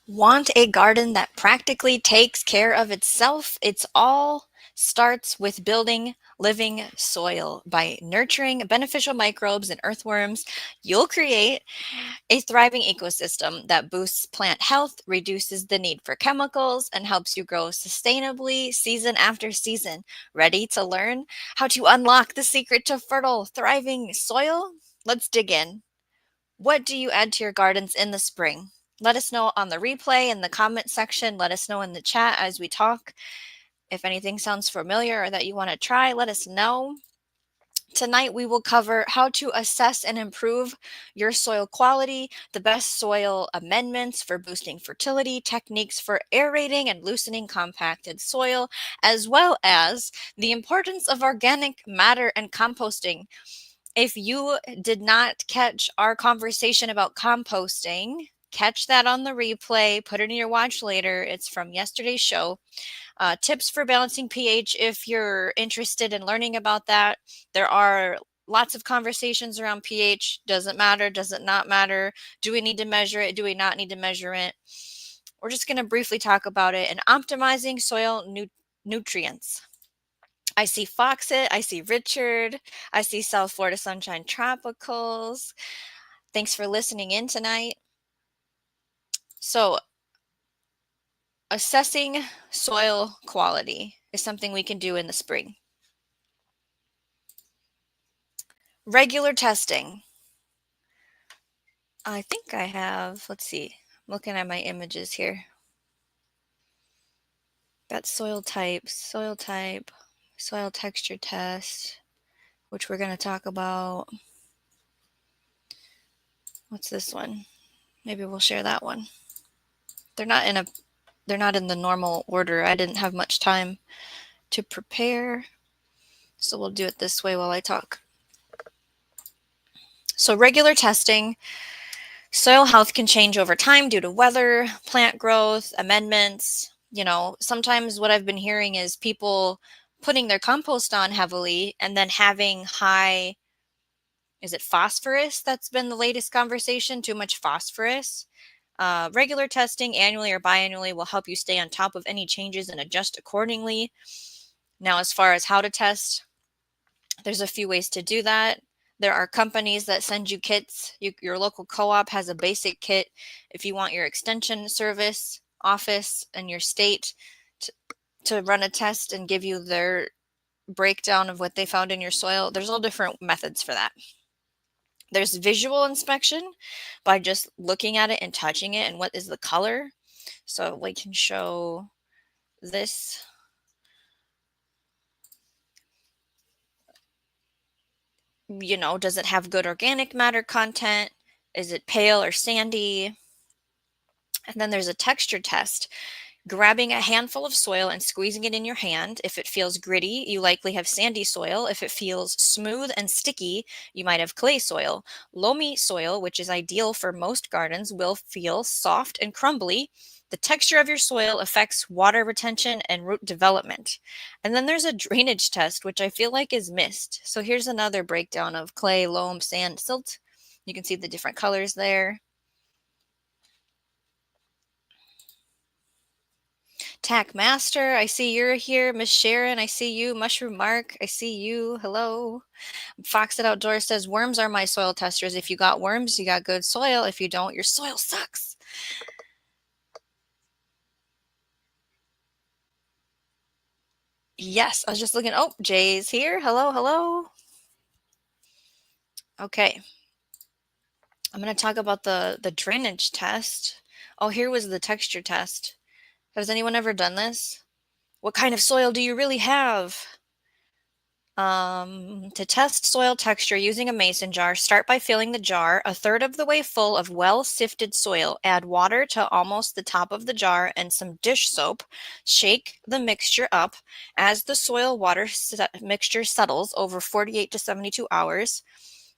Want a garden that practically takes care of itself? It's all starts with building living soil. By nurturing beneficial microbes and earthworms, you'll create a thriving ecosystem that boosts plant health, reduces the need for chemicals, and helps you grow sustainably season after season. Ready to learn how to unlock the secret to fertile, thriving soil? Let's dig in. What do you add to your gardens in the spring? Let us know on the replay in the comment section. Let us know in the chat as we talk. If anything sounds familiar or that you want to try, let us know. Tonight, we will cover how to assess and improve your soil quality, the best soil amendments for boosting fertility, techniques for aerating and loosening compacted soil, as well as the importance of organic matter and composting. If you did not catch our conversation about composting, catch that on the replay, put it in your watch later. It's from yesterday's show. Tips for balancing pH if you're interested in learning about that. There are lots of conversations around pH. Does it matter? Does it not matter? Do we need to measure it? Do we not need to measure it? We're just going to briefly talk about it and optimizing soil nutrients. I see Foxit, I see Richard, I see South Florida Sunshine Tropicals. Thanks for listening in tonight. So, assessing soil quality is something we can do in the spring. Regular testing. I think I have, let's see, I'm looking at my images here. Got soil type, soil texture test, which we're going to talk about. What's this one? Maybe we'll share that one. They're not in the normal order. I didn't have much time to prepare, so we'll do it this way while I talk. So regular testing. Soil health can change over time due to weather, plant growth, amendments. Sometimes what I've been hearing is people putting their compost on heavily and then having high, is it phosphorus? That's been the latest conversation, too much phosphorus. Regular testing annually or biannually will help you stay on top of any changes and adjust accordingly. Now, as far as how to test, there's a few ways to do that. There are companies that send you kits. Your local co-op has a basic kit. If you want your extension service office in your state to run a test and give you their breakdown of what they found in your soil, there's all different methods for that. There's visual inspection by just looking at it and touching it and what is the color. So we can show this. Does it have good organic matter content? Is it pale or sandy? And then there's a texture test. Grabbing a handful of soil and squeezing it in your hand. If it feels gritty, you likely have sandy soil. If it feels smooth and sticky, you might have clay soil. Loamy soil, which is ideal for most gardens, will feel soft and crumbly. The texture of your soil affects water retention and root development. And then there's a drainage test, which I feel like is missed. So here's another breakdown of clay, loam, sand, silt. You can see the different colors there. Tack Master, I see you're here. Miss Sharon, I see you. Mushroom Mark, I see you. Hello. Foxit Outdoors says, worms are my soil testers. If you got worms, you got good soil. If you don't, your soil sucks. Yes, I was just looking. Oh, Jay's here. Hello, hello. Okay. I'm going to talk about the drainage test. Oh, here was the texture test. Has anyone ever done this? What kind of soil do you really have? To test soil texture using a mason jar, start by filling the jar a third of the way full of well-sifted soil. Add water to almost the top of the jar and some dish soap. Shake the mixture up. As the soil-water mixture settles over 48 to 72 hours,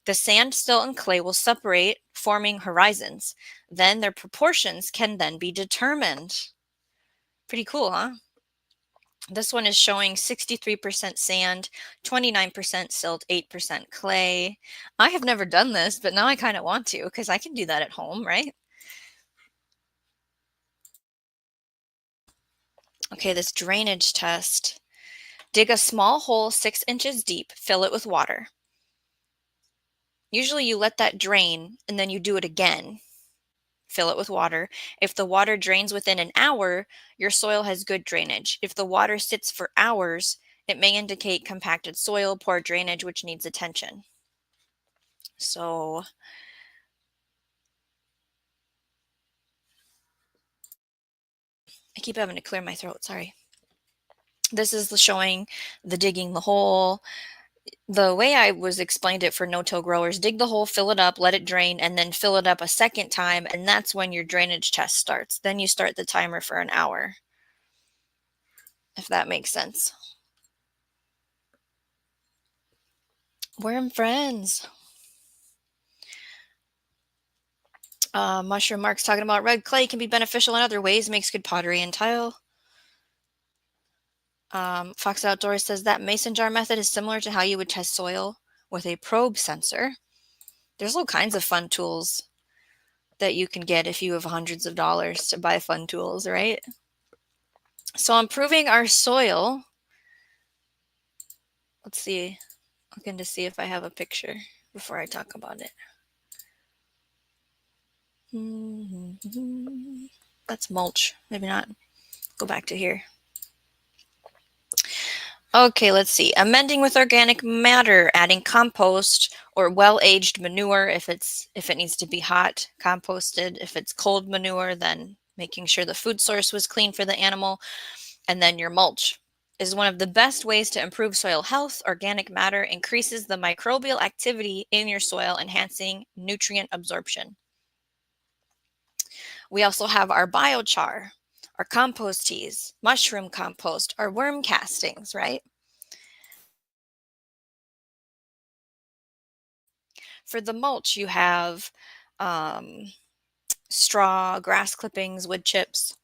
the sand, silt, and clay will separate, forming horizons. Then their proportions can then be determined. Pretty cool, huh? This one is showing 63% sand, 29% silt, 8% clay. I have never done this, but now I kind of want to because I can do that at home, right? Okay, this drainage test. Dig a small hole 6 inches deep, fill it with water. Usually you let that drain and then you do it again. Fill it with water. If the water drains within an hour, your soil has good drainage. If the water sits for hours, it may indicate compacted soil, poor drainage, which needs attention. So I keep having to clear my throat, sorry. This is showing the digging the hole. The way I was explained it for no-till growers, dig the hole, fill it up, let it drain, and then fill it up a second time, and that's when your drainage test starts. Then you start the timer for an hour, if that makes sense. Worm friends. Mushroom Mark's talking about red clay can be beneficial in other ways, makes good pottery and tile. Fox Outdoors says that mason jar method is similar to how you would test soil with a probe sensor. There's all kinds of fun tools that you can get if you have hundreds of dollars to buy fun tools, right? So improving our soil. Let's see. Looking to see if I have a picture before I talk about it. That's mulch. Maybe not. Go back to here. Okay, let's see. Amending with organic matter, adding compost or well-aged manure if it needs to be hot, composted. If it's cold manure, then making sure the food source was clean for the animal. And then your mulch is one of the best ways to improve soil health. Organic matter increases the microbial activity in your soil, enhancing nutrient absorption. We also have our biochar, our compost teas, mushroom compost, our worm castings, right? For the mulch, you have um, straw, grass clippings, wood chips.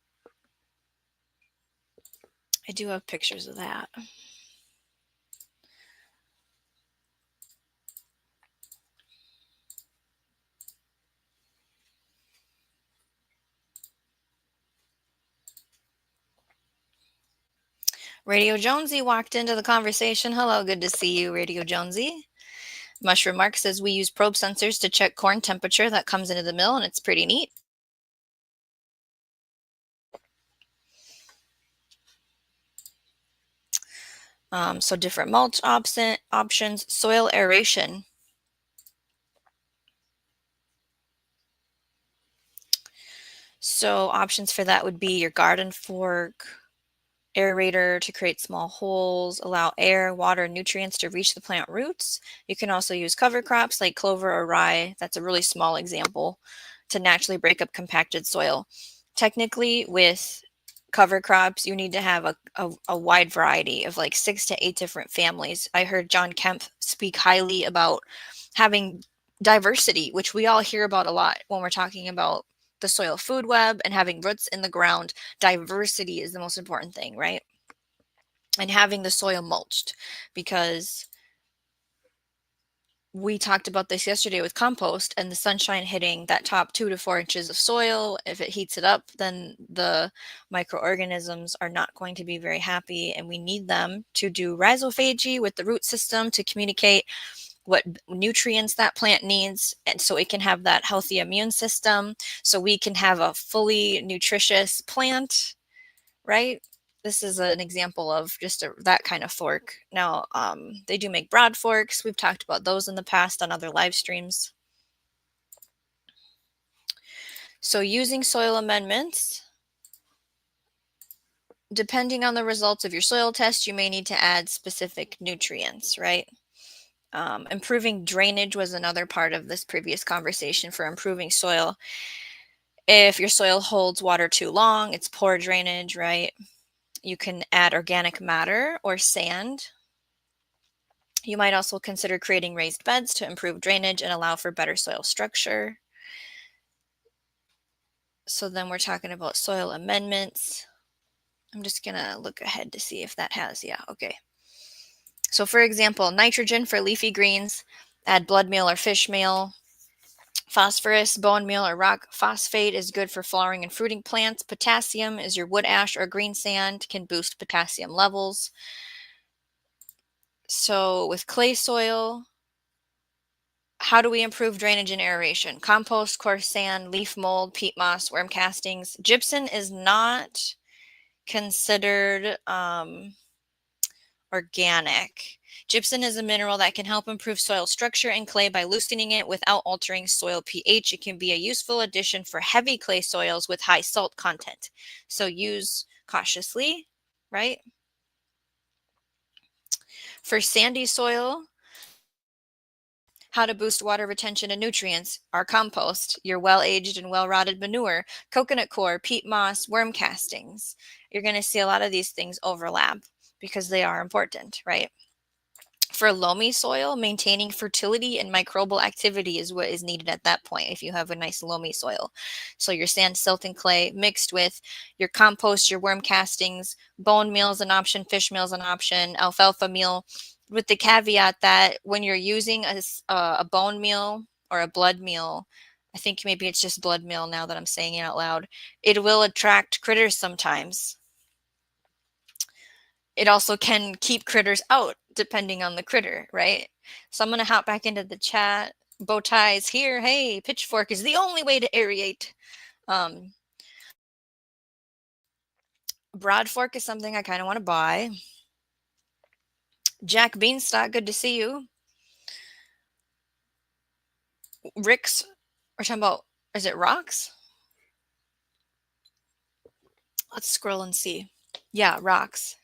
I do have pictures of that. Radio Jonesy walked into the conversation. Hello, good to see you, Radio Jonesy. Mushroom Mark says we use probe sensors to check corn temperature that comes into the mill, and it's pretty neat. So different mulch options, soil aeration. So options for that would be your garden fork, aerator to create small holes, allow air, water, and nutrients to reach the plant roots. You can also use cover crops like clover or rye. That's a really small example to naturally break up compacted soil. Technically, with cover crops, you need to have a wide variety of like 6 to 8 different families. I heard John Kemp speak highly about having diversity, which we all hear about a lot when we're talking about the soil food web and having roots in the ground. Diversity is the most important thing, right? And having the soil mulched, because we talked about this yesterday with compost and the sunshine hitting that top 2 to 4 inches of soil. If it heats it up, then the microorganisms are not going to be very happy, and we need them to do rhizophagy with the root system to communicate what nutrients that plant needs, and so it can have that healthy immune system, so we can have a fully nutritious plant, right? This is an example of just that kind of fork. Now, they do make broad forks. We've talked about those in the past on other live streams. So using soil amendments, depending on the results of your soil test, you may need to add specific nutrients, right? Improving drainage was another part of this previous conversation for improving soil. If your soil holds water too long, it's poor drainage, right? You can add organic matter or sand. You might also consider creating raised beds to improve drainage and allow for better soil structure. So then we're talking about soil amendments. I'm just going to look ahead to see if that has, yeah, okay. So for example, nitrogen for leafy greens, add blood meal or fish meal. Phosphorus, bone meal, or rock phosphate is good for flowering and fruiting plants. Potassium is your wood ash or green sand, can boost potassium levels. So with clay soil, how do we improve drainage and aeration? Compost, coarse sand, leaf mold, peat moss, worm castings. Gypsum is not considered organic. Gypsum is a mineral that can help improve soil structure in clay by loosening it without altering soil pH. It can be a useful addition for heavy clay soils with high salt content. So use cautiously, right? For sandy soil, how to boost water retention and nutrients. Our compost, your well-aged and well-rotted manure, coconut coir, peat moss, worm castings. You're going to see a lot of these things overlap because they are important, right? For loamy soil, maintaining fertility and microbial activity is what is needed at that point if you have a nice loamy soil. So your sand, silt, and clay mixed with your compost, your worm castings, bone meal is an option, fish meal is an option, alfalfa meal, with the caveat that when you're using a bone meal or a blood meal, I think maybe it's just blood meal now that I'm saying it out loud, it will attract critters sometimes. It also can keep critters out depending on the critter, right? So I'm going to hop back into the chat. Bow ties here. Hey, pitchfork is the only way to aerate. Broad fork is something I kind of want to buy. Jack Beanstalk, good to see you. Rick's, we're talking about, is it rocks? Let's scroll and see. Yeah, rocks.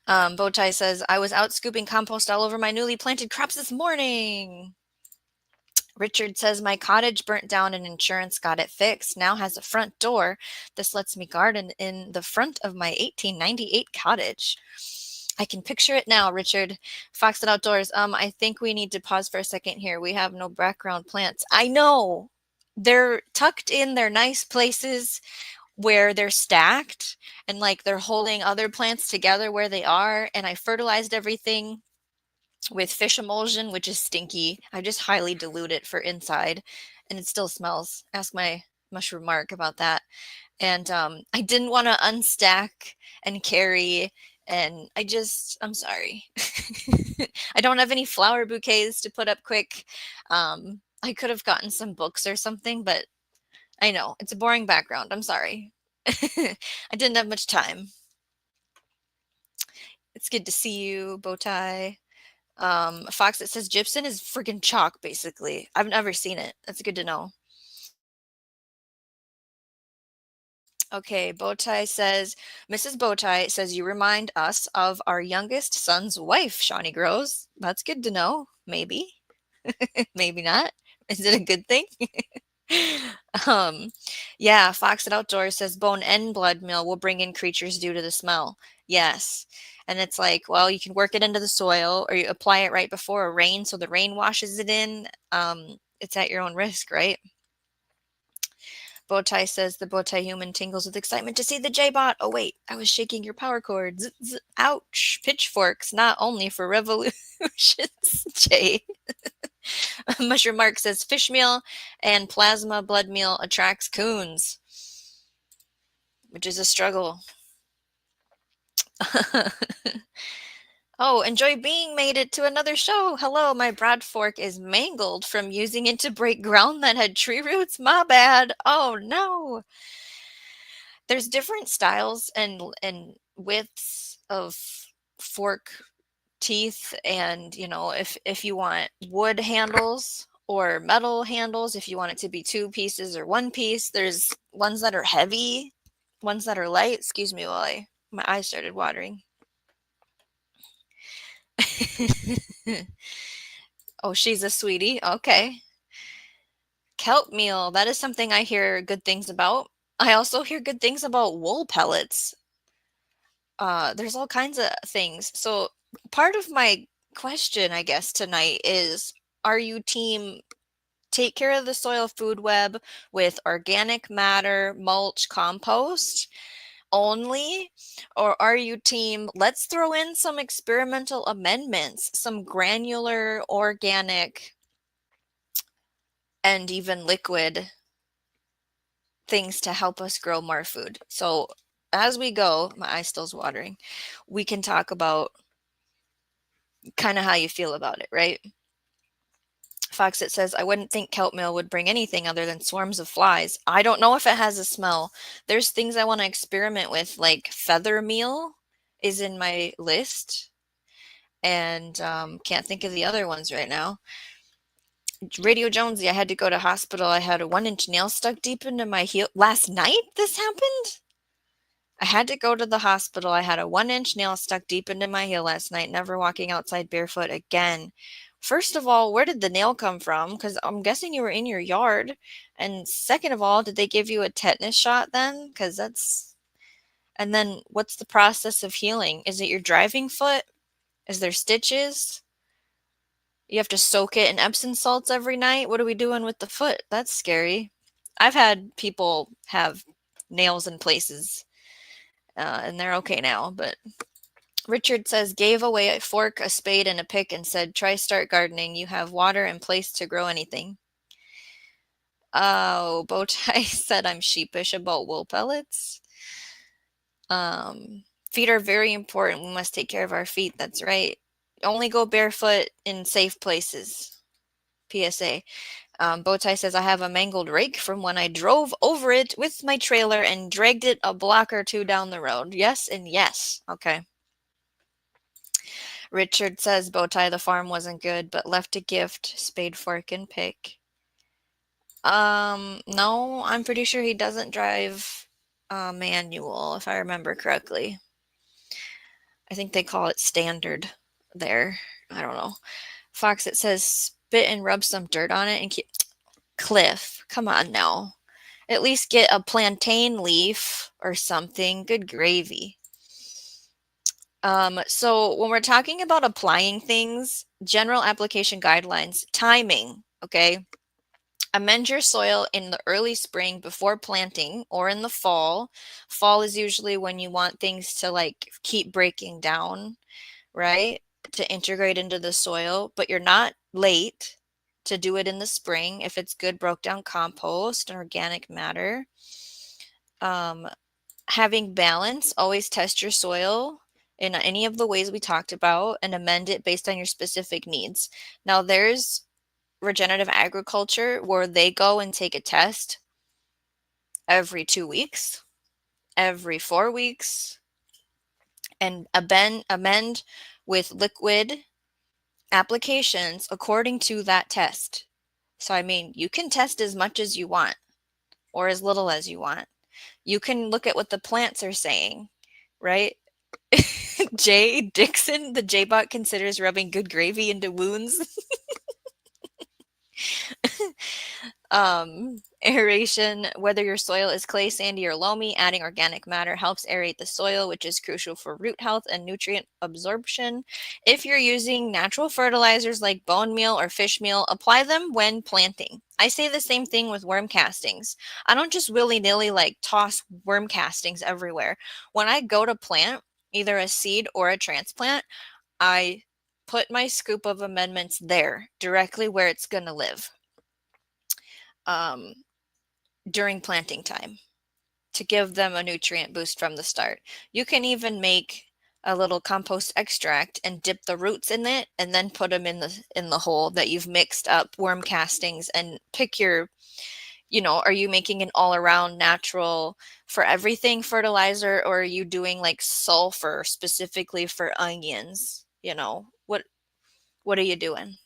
Bowtie says, I was out scooping compost all over my newly planted crops this morning. Richard says, my cottage burnt down and insurance got it fixed. Now has a front door. This lets me garden in the front of my 1898 cottage. I can picture it now, Richard. Fox and Outdoors. I think we need to pause for a second here. We have no background plants. I know. They're tucked in their nice places where they're stacked and like they're holding other plants together where they are. And I fertilized everything with fish emulsion, which is stinky. I just highly dilute it for inside and it still smells. Ask my mushroom Mark about that. And I didn't want to unstack and carry. And I'm sorry. I don't have any flower bouquets to put up quick. I could have gotten some books or something, but I know it's a boring background. I'm sorry. I didn't have much time. It's good to see you, Bowtie. Fox, it says gypsum is freaking chalk, basically. I've never seen it. That's good to know. Okay, Bowtie says, Mrs. Bowtie says you remind us of our youngest son's wife, Shawnee Grows. That's good to know. Maybe. Maybe not. Is it a good thing? um, yeah, Fox at Outdoors says bone and blood meal will bring in creatures due to the smell. Yes. And it's like, well, you can work it into the soil or you apply it right before a rain so the rain washes it in. It's at your own risk, right? Bowtie says the Bowtie human tingles with excitement to see the J-bot. Oh wait, I was shaking your power cord. Ouch. Pitchforks, not only for revolutions, Jay. Mushroom Mark says fish meal and plasma blood meal attracts coons, which is a struggle. Oh, Enjoy Being made it to another show. Hello, my broad fork is mangled from using it to break ground that had tree roots. My bad. Oh no. There's different styles and widths of fork teeth, and if you want wood handles or metal handles, if you want it to be two pieces or one piece, there's ones that are heavy, ones that are light. Excuse me while my eyes started watering. Oh, she's a sweetie. Okay. Kelp meal, that is something I hear good things about. I also hear good things about wool pellets. There's all kinds of things. So part of my question, I guess, tonight is, are you team take care of the soil food web with organic matter, mulch, compost only? Or are you team, let's throw in some experimental amendments, some granular organic and even liquid things to help us grow more food. So as we go, my eye still's watering, we can talk about kind of how you feel about it, right? Foxit says, I wouldn't think kelp meal would bring anything other than swarms of flies. I don't know if it has a smell. There's things I want to experiment with, like feather meal is in my list, and can't think of the other ones right now. Radio Jonesy, I had to go to hospital. I had a 1-inch nail stuck deep into my heel. Last night this happened? I had to go to the hospital. I had a 1-inch nail stuck deep into my heel last night, never walking outside barefoot again. First of all, where did the nail come from? Because I'm guessing you were in your yard. And second of all, did they give you a tetanus shot then? Because that's... And then what's the process of healing? Is it your driving foot? Is there stitches? You have to soak it in Epsom salts every night? What are we doing with the foot? That's scary. I've had people have nails in places, and they're okay now, but Richard says, gave away a fork, a spade, and a pick and said, try start gardening. You have water and place to grow anything. Oh, Bowtie said I'm sheepish about wool pellets. Feet are very important. We must take care of our feet. That's right. Only go barefoot in safe places. PSA. Bowtie says, I have a mangled rake from when I drove over it with my trailer and dragged it a block or two down the road. Yes and yes. Okay. Richard says, Bowtie, the farm wasn't good, but left a gift, spade, fork, and pick. No, I'm pretty sure he doesn't drive manual, if I remember correctly. I think they call it standard there. I don't know. Fox, it says, spit and rub some dirt on it and keep... Cliff, come on now. At least get a plantain leaf or something. Good gravy. So when we're talking about applying things, general application guidelines, timing, okay? Amend your soil in the early spring before planting or in the fall. Fall is usually when you want things to like keep breaking down, right? To integrate into the soil, but you're not late to do it in the spring if it's good broke down compost and organic matter. Having balance, always test your soil in any of the ways we talked about and amend it based on your specific needs. Now, there's regenerative agriculture where they go and take a test every 2 weeks, every 4 weeks, and amend with liquid applications according to that test. So, I mean, you can test as much as you want or as little as you want. You can look at what the plants are saying, right? Jay Dixon, the J-Bot considers rubbing good gravy into wounds. Aeration, whether your soil is clay, sandy, or loamy, adding organic matter helps aerate the soil, which is crucial for root health and nutrient absorption. If you're using natural fertilizers like bone meal or fish meal, apply them when planting. I say the same thing with worm castings. I don't just willy-nilly like toss worm castings everywhere. When I go to plant either a seed or a transplant, I put my scoop of amendments there, directly where it's going to live. During planting time to give them a nutrient boost from the start. You can even make a little compost extract and dip the roots in it and then put them in the hole that you've mixed up worm castings and pick your, are you making an all around natural for everything fertilizer, or are you doing like sulfur specifically for onions? What are you doing?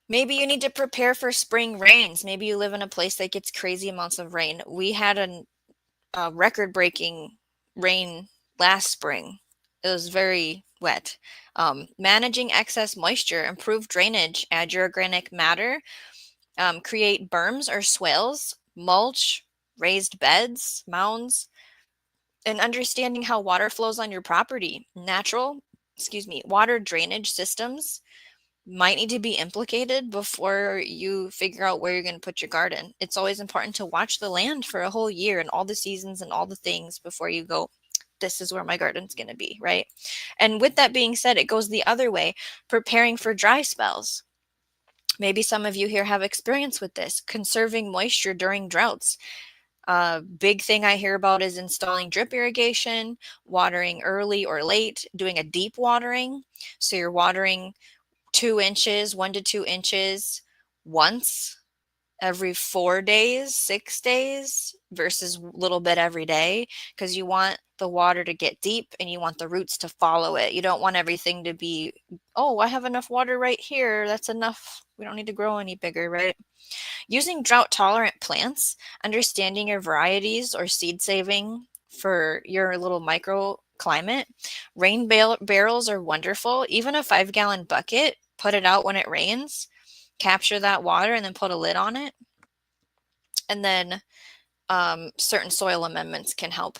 Maybe you need to prepare for spring rains. Maybe you live in a place that gets crazy amounts of rain. We had a record-breaking rain last spring. It was very wet. Managing excess moisture, improve drainage, add your organic matter, create berms or swales, mulch, raised beds, mounds, and understanding how water flows on your property. Water drainage systems might need to be implicated before you figure out where you're going to put your garden. It's always important to watch the land for a whole year and all the seasons and all the things before you go, this is where my garden's going to be, right? And with that being said, it goes the other way, preparing for dry spells. Maybe some of you here have experience with this, conserving moisture during droughts. Big thing I hear about is installing drip irrigation, watering early or late, doing a deep watering. So you're watering 2 inches, 1 to 2 inches once every 4 days, 6 days versus a little bit every day, because you want the water to get deep and you want the roots to follow it. You don't want everything to be, oh, I have enough water right here. That's enough. We don't need to grow any bigger, right? Using drought tolerant plants, understanding your varieties or seed saving for your little microclimate. Rain barrels are wonderful. Even a 5-gallon bucket, put it out when it rains, capture that water, and then put a lid on it. And then certain soil amendments can help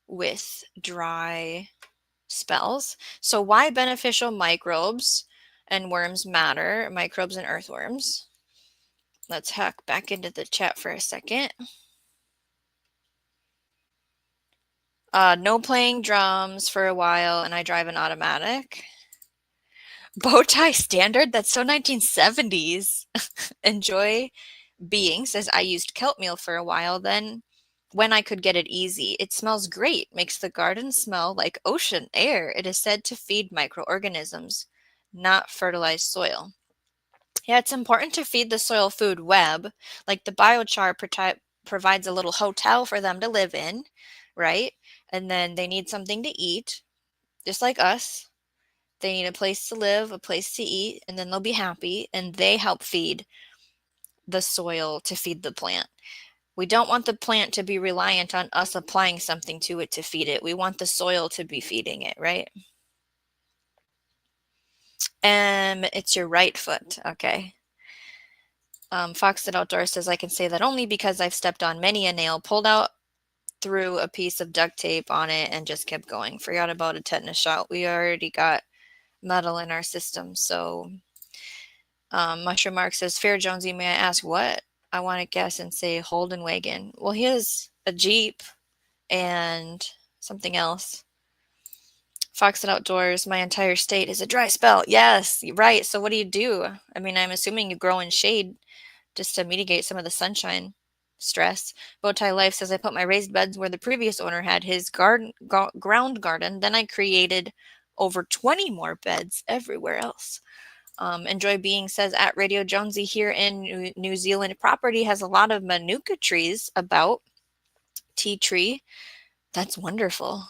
with dry spells. So why beneficial microbes and worms matter, microbes and earthworms. Let's hack back into the chat for a second. No playing drums for a while, and I drive an automatic. Bow tie standard? That's so 1970s. Enjoy being says I used kelp meal for a while, then when I could get it easy. It smells great, makes the garden smell like ocean air. It is said to feed microorganisms, not fertilize soil. Yeah, it's important to feed the soil food web, like the biochar provides a little hotel for them to live in, right? And then they need something to eat, just like us. They need a place to live, a place to eat, and then they'll be happy, and they help feed the soil to feed the plant. We don't want the plant to be reliant on us applying something to it to feed it. We want the soil to be feeding it, right? It's your right foot. Okay. Fox at Outdoors says, I can say that only because I've stepped on many a nail, pulled out threw a piece of duct tape on it, and just kept going. Forgot about a tetanus shot. We already got metal in our system. So Mushroom Mark says, Fair Jonesy, may I ask what? I want to guess and say Holden wagon. Well, he has a Jeep and something else. Fox at Outdoors, my entire state is a dry spell. Yes, right. So what do? I mean, I'm assuming you grow in shade just to mitigate some of the sunshine stress. Bowtie Life says, I put my raised beds where the previous owner had his ground garden. Then I created over 20 more beds everywhere else. Enjoy Being says, at Radio Jonesy here in New Zealand, property has a lot of manuka trees about. Tea tree. That's wonderful.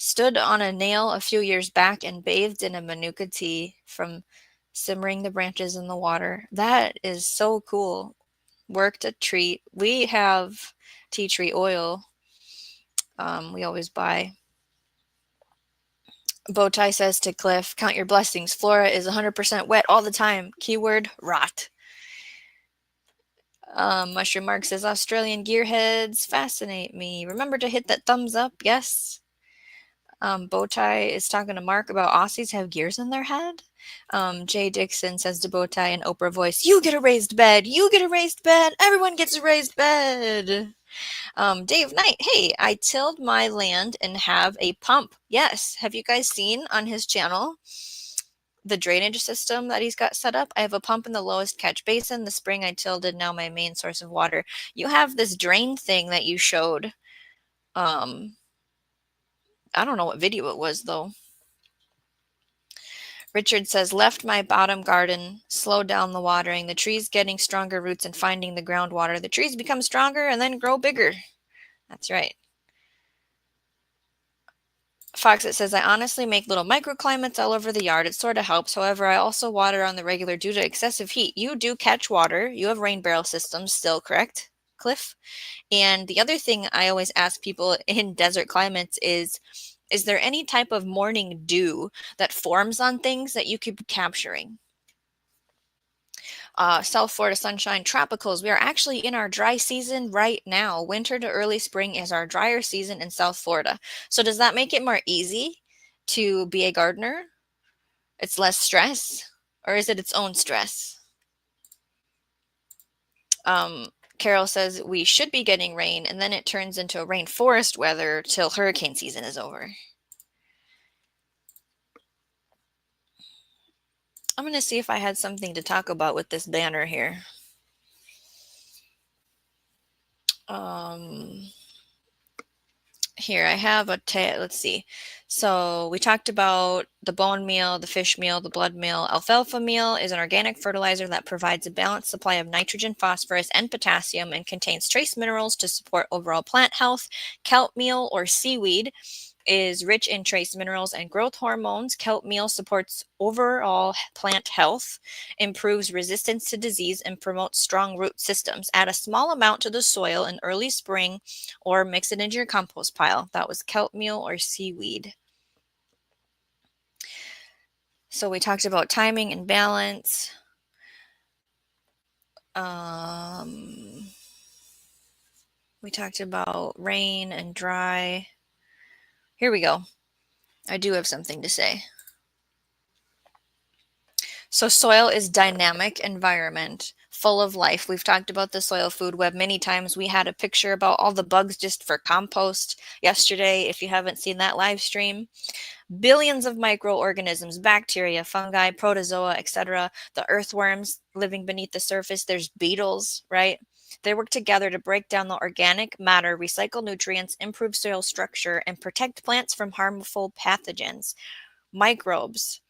Stood on a nail a few years back and bathed in a manuka tea from simmering the branches in the water. That is so cool. Worked a treat. We have tea tree oil. We always buy. Bowtie says to Cliff, count your blessings. Flora is 100% wet all the time. Keyword, rot. Mushroom Mark says, Australian gearheads fascinate me. Remember to hit that thumbs up. Yes. Bowtie is talking to Mark about Aussies have gears in their head. Jay Dixon says to Bowtie in Oprah voice, you get a raised bed. You get a raised bed. Everyone gets a raised bed. Dave Knight, hey, I tilled my land and have a pump. Yes. Have you guys seen on his channel the drainage system that he's got set up? I have a pump in the lowest catch basin. The spring I tilled is now my main source of water. You have this drain thing that you showed. I don't know what video it was, though. Richard says, left my bottom garden, slowed down the watering, the trees getting stronger roots and finding the groundwater. The trees become stronger and then grow bigger. That's right. Fox, it says, I honestly make little microclimates all over the yard. It sort of helps. However, I also water on the regular due to excessive heat. You do catch water. You have rain barrel systems still, correct, Cliff? And the other thing I always ask people in desert climates is there any type of morning dew that forms on things that you could be capturing? South Florida sunshine tropicals. We are actually in our dry season right now. Winter to early spring is our drier season in South Florida. So does that make it more easy to be a gardener? It's less stress, or is it its own stress? Carol says we should be getting rain, and then it turns into a rainforest weather till hurricane season is over. I'm going to see if I had something to talk about with this banner here. Here I have let's see. So we talked about the bone meal, the fish meal, the blood meal. Alfalfa meal is an organic fertilizer that provides a balanced supply of nitrogen, phosphorus, and potassium and contains trace minerals to support overall plant health. Kelp meal or seaweed is rich in trace minerals and growth hormones. Kelp meal supports overall plant health, improves resistance to disease, and promotes strong root systems. Add a small amount to the soil in early spring or mix it into your compost pile. That was kelp meal or seaweed. So we talked about timing and balance. We talked about rain and dry. Here we go. I do have something to say. So soil is dynamic environment full of life. We've talked about the soil food web many times. We had a picture about all the bugs just for compost yesterday. If you haven't seen that live stream, billions of microorganisms, bacteria, fungi, protozoa, etc. The earthworms living beneath the surface. There's beetles, right? They work together to break down the organic matter, recycle nutrients, improve soil structure, and protect plants from harmful pathogens. Microbes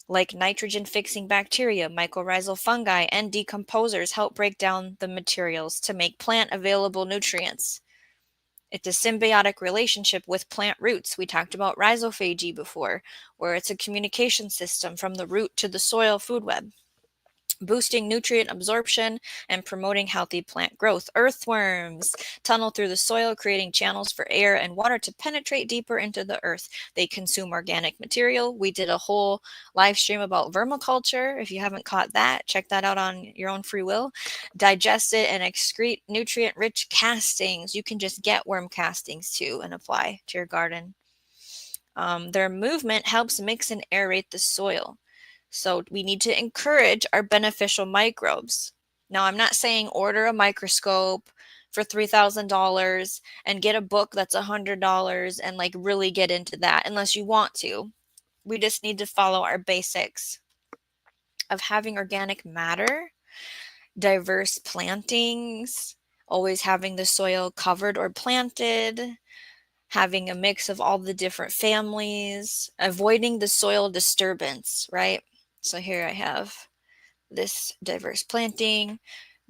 like nitrogen-fixing bacteria, mycorrhizal fungi, and decomposers help break down the materials to make plant-available nutrients. It's a symbiotic relationship with plant roots. We talked about rhizophagy before, where it's a communication system from the root to the soil food web, boosting nutrient absorption and promoting healthy plant growth. Earthworms tunnel through the soil, creating channels for air and water to penetrate deeper into the earth. They consume organic material. We did a whole live stream about vermiculture. If you haven't caught that, check that out on your own free will. Digest it and excrete nutrient-rich castings. You can just get worm castings too and apply to your garden. Their movement helps mix and aerate the soil. So we need to encourage our beneficial microbes. Now, I'm not saying order a microscope for $3,000 and get a book that's $100 and like really get into that unless you want to. We just need to follow our basics of having organic matter, diverse plantings, always having the soil covered or planted, having a mix of all the different families, avoiding the soil disturbance, right? So here I have this diverse planting.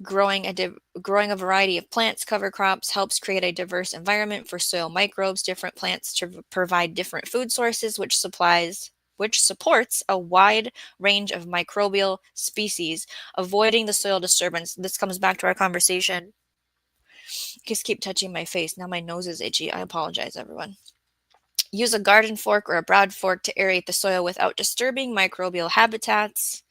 Growing a variety of plants, cover crops, helps create a diverse environment for soil microbes, different plants to provide different food sources, which supports a wide range of microbial species, avoiding the soil disturbance. This comes back to our conversation. Just keep touching my face. Now my nose is itchy. I apologize, everyone. Use a garden fork or a broad fork to aerate the soil without disturbing microbial habitats.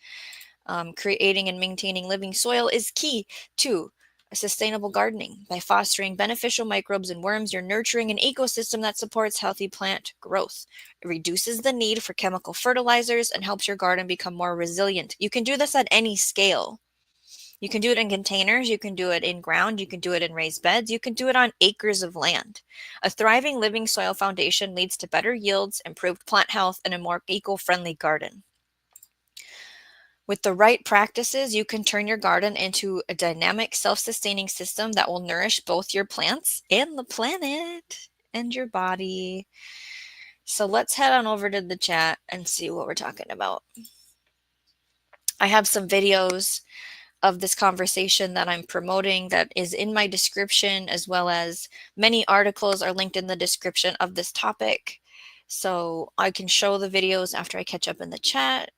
Creating and maintaining living soil is key to sustainable gardening. By fostering beneficial microbes and worms, you're nurturing an ecosystem that supports healthy plant growth. It reduces the need for chemical fertilizers and helps your garden become more resilient. You can do this at any scale. You can do it in containers, you can do it in ground, you can do it in raised beds, you can do it on acres of land. A thriving living soil foundation leads to better yields, improved plant health, and a more eco-friendly garden. With the right practices, you can turn your garden into a dynamic, self-sustaining system that will nourish both your plants and the planet and your body. So let's head on over to the chat and see what we're talking about. I have some videos of this conversation that I'm promoting that is in my description, as well as many articles are linked in the description of this topic. So I can show the videos after I catch up in the chat.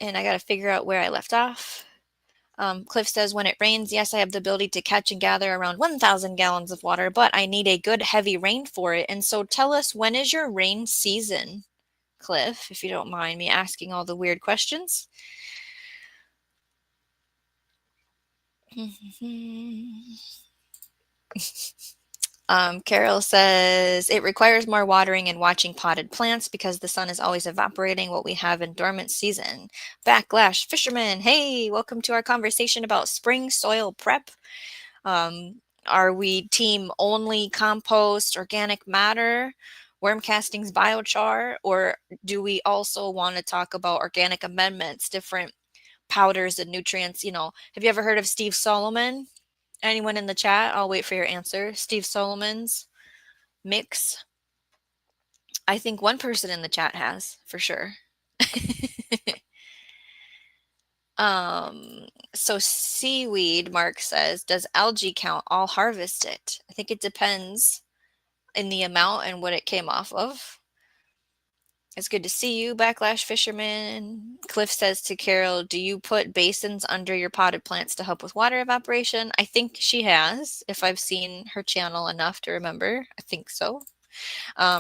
And I got to figure out where I left off. Cliff says, when it rains, yes, I have the ability to catch and gather around 1,000 gallons of water, but I need a good heavy rain for it. And so tell us, when is your rain season, Cliff, if you don't mind me asking all the weird questions? Carol says, it requires more watering and watching potted plants because the sun is always evaporating what we have in dormant season. Backlash Fisherman, hey, welcome to our conversation about spring soil prep. Are we team only compost, organic matter, worm castings, biochar, or do we also want to talk about organic amendments, different powders and nutrients? Have you ever heard of Steve Solomon? Anyone in the chat? I'll wait for your answer. Steve Solomon's mix. I think one person in the chat has, for sure. So seaweed, Mark says, does algae count? I'll harvest it. I think it depends in the amount and what it came off of. It's good to see you, Backlash Fisherman. Cliff says to Carol, do you put basins under your potted plants to help with water evaporation? I think she has, if I've seen her channel enough to remember. I think so.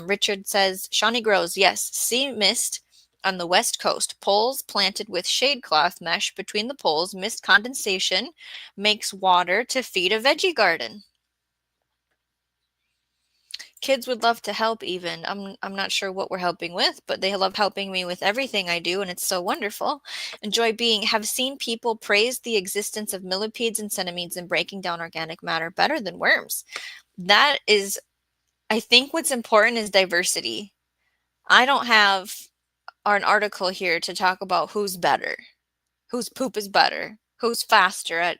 Richard says, Shawnee grows, yes, sea mist on the west coast. Poles planted with shade cloth mesh between the poles. Mist condensation makes water to feed a veggie garden. Kids would love to help even. I'm not sure what we're helping with, but they love helping me with everything I do, and it's so wonderful. Have seen people praise the existence of millipedes and centipedes and breaking down organic matter better than worms. That is, I think what's important is diversity. I don't have an article here to talk about who's better, whose poop is better, who's faster at,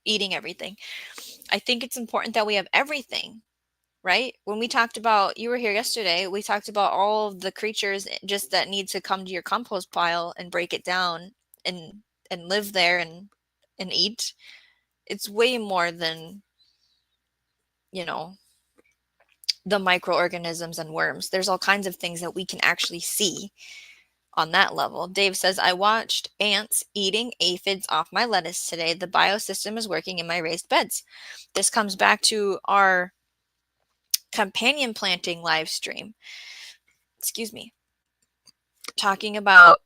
eating everything. I think it's important that we have everything. Right? When we talked about, you were here yesterday, we talked about all of the creatures just that need to come to your compost pile and break it down and live there and eat. It's way more than, the microorganisms and worms. There's all kinds of things that we can actually see on that level. Dave says, I watched ants eating aphids off my lettuce today. The biosystem is working in my raised beds. This comes back to our companion planting live stream. Excuse me. Talking about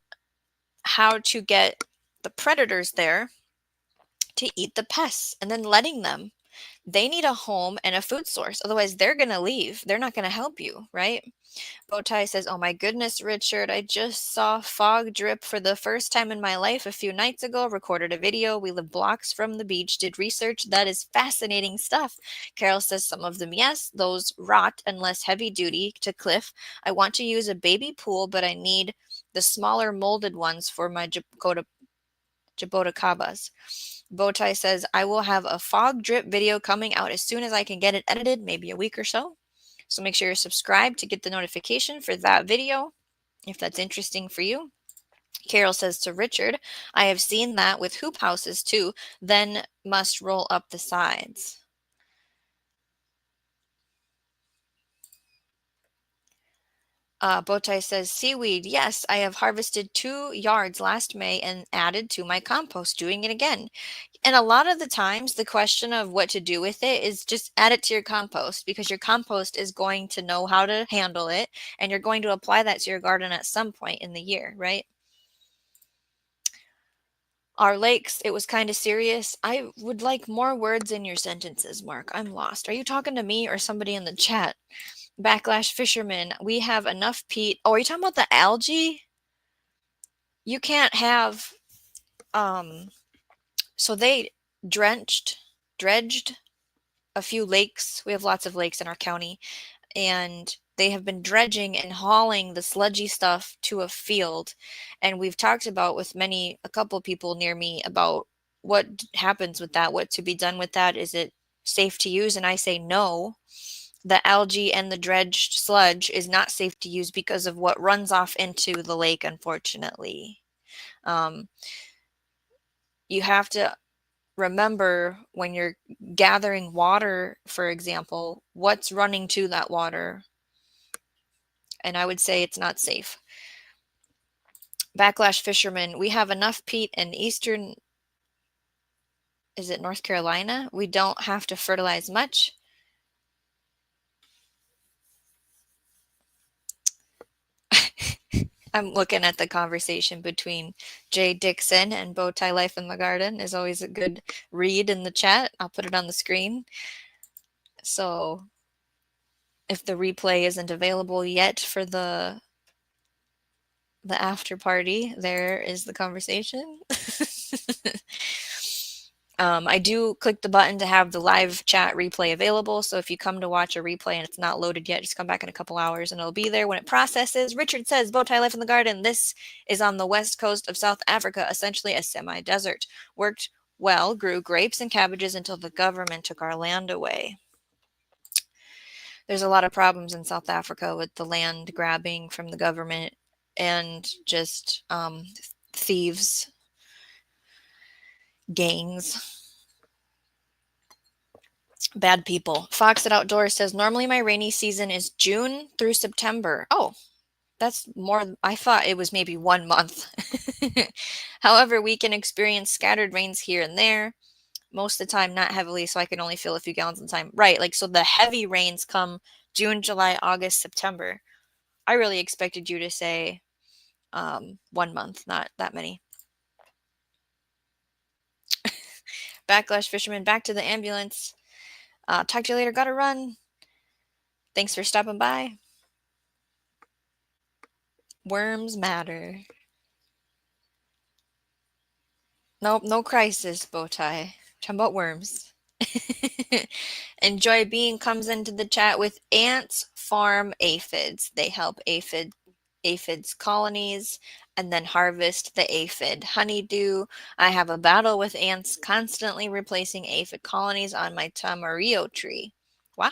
how to get the predators there to eat the pests and then letting them. They need a home and a food source. Otherwise, they're going to leave. They're not going to help you, right? Bowtie says, oh my goodness, Richard, I just saw fog drip for the first time in my life a few nights ago, recorded a video. We live blocks from the beach, did research. That is fascinating stuff. Carol says, some of them, yes, those rot unless heavy duty. To Cliff, I want to use a baby pool, but I need the smaller molded ones for my Jaboticabas. Bowtie says, I will have a fog drip video coming out as soon as I can get it edited, maybe a week or so. So make sure you're subscribed to get the notification for that video, if that's interesting for you. Carol says to Richard, I have seen that with hoop houses too, then must roll up the sides. Bowtie says, seaweed, yes, I have harvested 2 yards last May and added to my compost, doing it again. And a lot of the times, the question of what to do with it is just add it to your compost, because your compost is going to know how to handle it, and you're going to apply that to your garden at some point in the year, right? Our lakes, it was kind of serious. I would like more words in your sentences, Mark. I'm lost. Are you talking to me or somebody in the chat? Backlash Fisherman, we have enough peat. Oh, are you talking about the algae? You can't have, so they dredged a few lakes. We have lots of lakes in our county, and they have been dredging and hauling the sludgy stuff to a field. And we've talked about with a couple people near me about what happens with that, what to be done with that. Is it safe to use? And I say no. The algae and the dredged sludge is not safe to use because of what runs off into the lake, unfortunately. You have to remember when you're gathering water, for example, what's running to that water. And I would say it's not safe. Backlash Fisherman, we have enough peat in eastern, is it North Carolina? We don't have to fertilize much. I'm looking at the conversation between Jay Dixon and Bowtie Life in the Garden is always a good read in the chat. I'll put it on the screen. So if the replay isn't available yet for the after party, there is the conversation. I do click the button to have the live chat replay available. So if you come to watch a replay and it's not loaded yet, just come back in a couple hours and it'll be there when it processes. Richard says, Bowtie Life in the Garden. This is on the west coast of South Africa, essentially a semi-desert. Worked well, grew grapes and cabbages until the government took our land away. There's a lot of problems in South Africa with the land grabbing from the government and just thieves, gangs, bad people. Fox at Outdoors says, normally my rainy season is June through September. Oh, that's more. I thought it was maybe 1 month. However, we can experience scattered rains here and there. Most of the time, not heavily, so I can only fill a few gallons at a time. Right, like, so the heavy rains come June, July, August, September. I really expected you to say 1 month, not that many. Backlash Fisherman, back to the ambulance. Talk to you later, gotta run. Thanks for stopping by. Worms matter. Nope, no crisis, Bowtie. Talking about worms. Enjoy Being comes into the chat with ants farm aphids. They help aphids colonies and then harvest the aphid honeydew. I have a battle with ants constantly replacing aphid colonies on my tamarillo tree. Wow.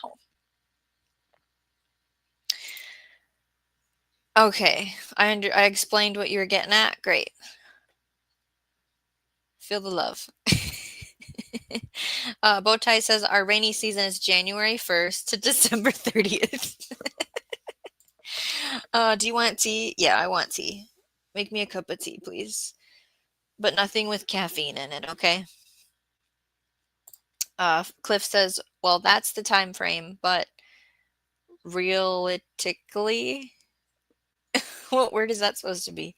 Okay, I explained what you were getting at. Great. Feel the love. Bowtie says our rainy season is January 1st to December 30th. Do you want tea? Yeah, I want tea. Make me a cup of tea, please. But nothing with caffeine in it, okay? Cliff says, well, that's the time frame, but realistically, what word is that supposed to be?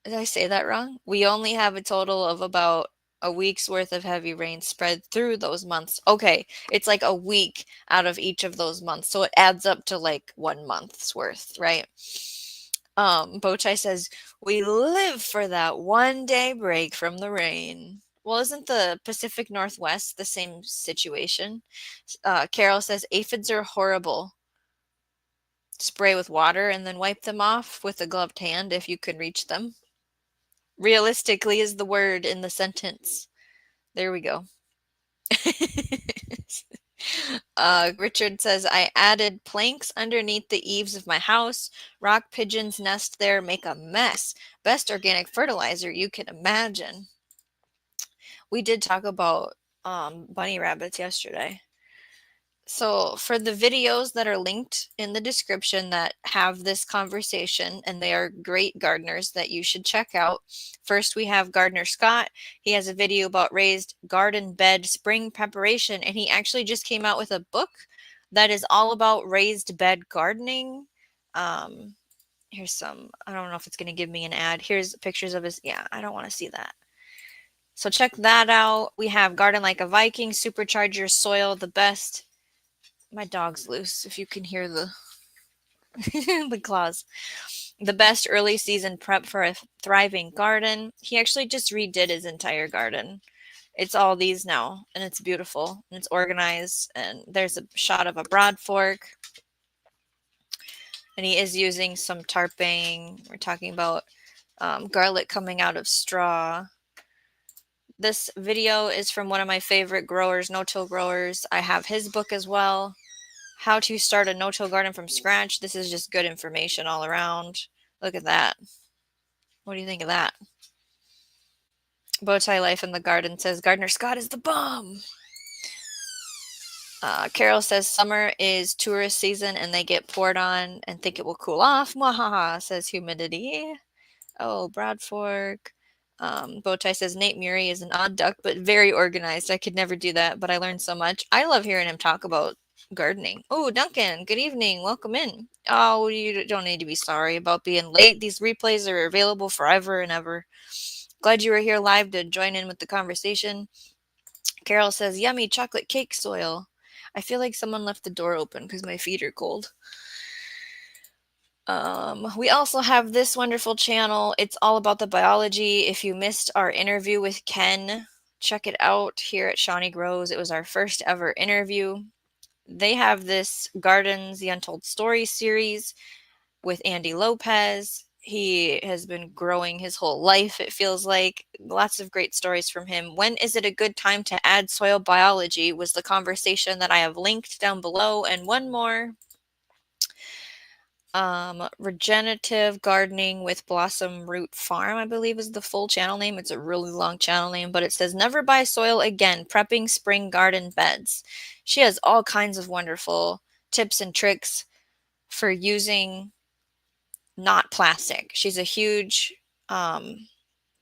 Did I say that wrong? We only have a total of about a week's worth of heavy rain spread through those months. Okay, it's like a week out of each of those months, so it adds up to like 1 month's worth, right? Bowtie says, we live for that 1 day break from the rain. Well, isn't the Pacific Northwest the same situation? Carol says, aphids are horrible. Spray with water and then wipe them off with a gloved hand if you can reach them. Realistically is the word in the sentence. There we go. Richard says, I added planks underneath the eaves of my house. Rock pigeons nest there, make a mess. Best organic fertilizer you can imagine. We did talk about bunny rabbits yesterday. So for the videos that are linked in the description that have this conversation, and they are great gardeners that you should check out. First, we have Gardener Scott. He has a video about raised garden bed spring preparation, and he actually just came out with a book that is all about raised bed gardening. Here's some, I don't know if it's going to give me an ad. Here's pictures of his, yeah, I don't want to see that. So check that out. We have Garden Like a Viking, Supercharge Your Soil, the best. My dog's loose, if you can hear the the claws. The best early season prep for a thriving garden. He actually just redid his entire garden. It's all these now, and it's beautiful, and it's organized, and there's a shot of a broad fork. And he is using some tarping. We're talking about garlic coming out of straw. This video is from one of my favorite growers, no-till growers. I have his book as well. How to start a no-till garden from scratch. This is just good information all around. Look at that. What do you think of that? Bowtie Life in the Garden says, Gardener Scott is the bomb. Carol says, summer is tourist season and they get poured on and think it will cool off. Mwahaha, says humidity. Oh, Broad Fork. Bowtie says, Nate Murray is an odd duck, but very organized. I could never do that, but I learned so much. I love hearing him talk about gardening. Oh, Duncan, good evening. Welcome in. Oh, you don't need to be sorry about being late. These replays are available forever and ever. Glad you were here live to join in with the conversation. Carol says, yummy chocolate cake soil. I feel like someone left the door open because my feet are cold. We also have this wonderful channel. It's all about the biology. If you missed our interview with Ken check it out here at Shawnee Grows. It was our first ever interview. They have this Gardens, the Untold Stories series with Andy Lopez. He has been growing his whole life, it feels like. Lots of great stories from him. When is it a good time to add soil biology was the conversation that I have linked down below. And one more, regenerative gardening with Blossom Root Farm, I believe is the full channel name. It's a really long channel name, but it says never buy soil again, prepping spring garden beds. She has all kinds of wonderful tips and tricks for using not plastic. She's a huge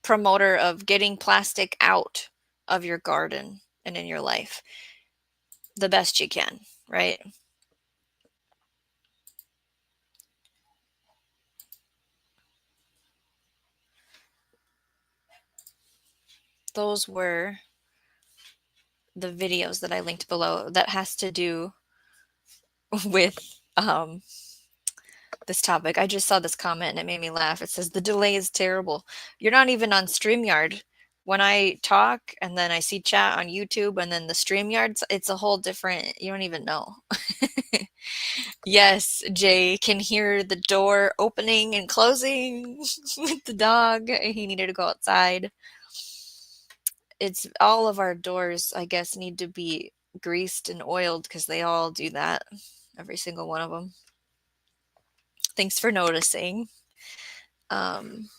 promoter of getting plastic out of your garden and in your life the best you can, right? Those were the videos that I linked below. That has to do with this topic. I just saw this comment and it made me laugh. It says the delay is terrible. You're not even on StreamYard. When I talk and then I see chat on YouTube and then the StreamYards, it's a whole different, you don't even know. Yes, Jay can hear the door opening and closing with the dog. He needed to go outside. It's all of our doors, I guess, need to be greased and oiled because they all do that. Every single one of them. Thanks for noticing. Um,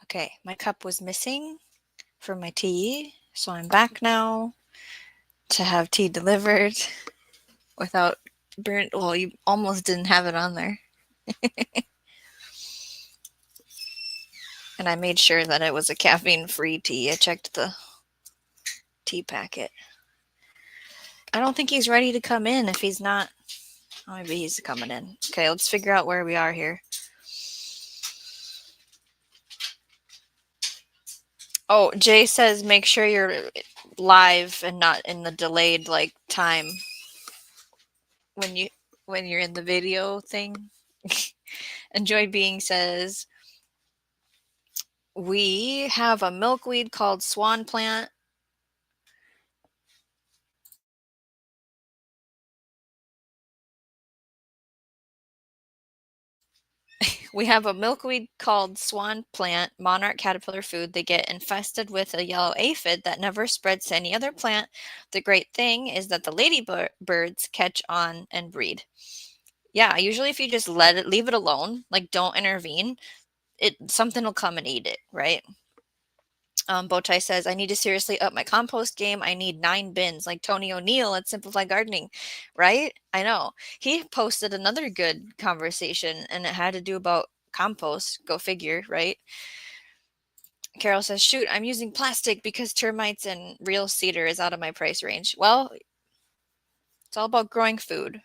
okay, my cup was missing for my tea, so I'm back now to have tea delivered without burnt. Well, you almost didn't have it on there. And I made sure that it was a caffeine-free tea. I checked the tea packet. I don't think he's ready to come in if he's not. Oh, maybe he's coming in. Okay, let's figure out where we are here. Oh, Jay says make sure you're live and not in the delayed like time when you're in the video thing. Enjoy Being says we have a milkweed called swan plant. We have a milkweed called swan plant, monarch caterpillar food. They get infested with a yellow aphid that never spreads to any other plant. The great thing is that the ladybirds catch on and breed. Yeah, usually if you just leave it alone, like don't intervene, something will come and eat it, right? Bowtie says, I need to seriously up my compost game. I need 9 bins, like Tony O'Neill at Simplify Gardening, right? I know. He posted another good conversation, and it had to do about compost. Go figure, right? Carol says, shoot, I'm using plastic because termites and real cedar is out of my price range. Well, it's all about growing food.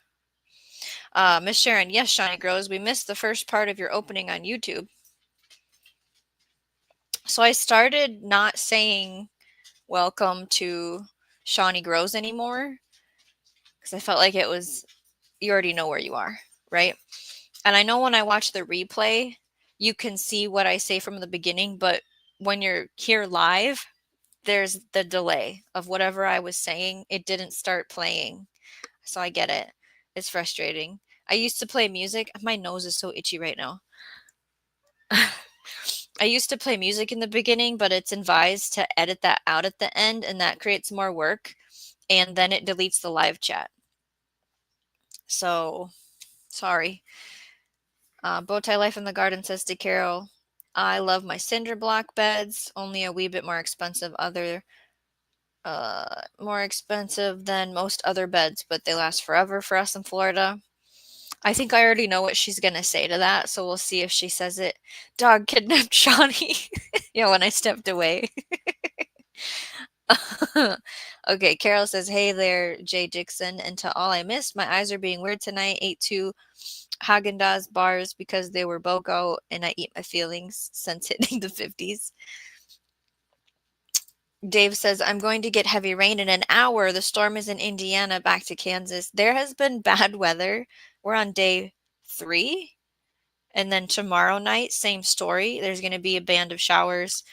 Miss Sharon, yes, Shawnee Grows. We missed the first part of your opening on YouTube. So I started not saying welcome to Shawnee Grows anymore because I felt like it was, you already know where you are, right? And I know when I watch the replay, you can see what I say from the beginning, but when you're here live, there's the delay of whatever I was saying. It didn't start playing. So I get it. It's frustrating. I used to play music. My nose is so itchy right now. I used to play music in the beginning, but it's advised to edit that out at the end, and that creates more work. And then it deletes the live chat. So, sorry. Bowtie Life in the Garden says to Carol, I love my cinder block beds, only a wee bit more expensive more expensive than most other beds, but they last forever for us in Florida. I think I already know what she's gonna say to that, so we'll see if she says it. Dog kidnapped Johnny. Yeah, when I stepped away. Okay, Carol says, hey there, Jay Dixon. And to all I missed, my eyes are being weird tonight. Ate 2 Haagen-Dazs bars because they were BOGO, and I eat my feelings since hitting the 50s. Dave says, I'm going to get heavy rain in an hour. The storm is in Indiana, back to Kansas. There has been bad weather. We're on day 3. And then tomorrow night, same story. There's going to be a band of showers.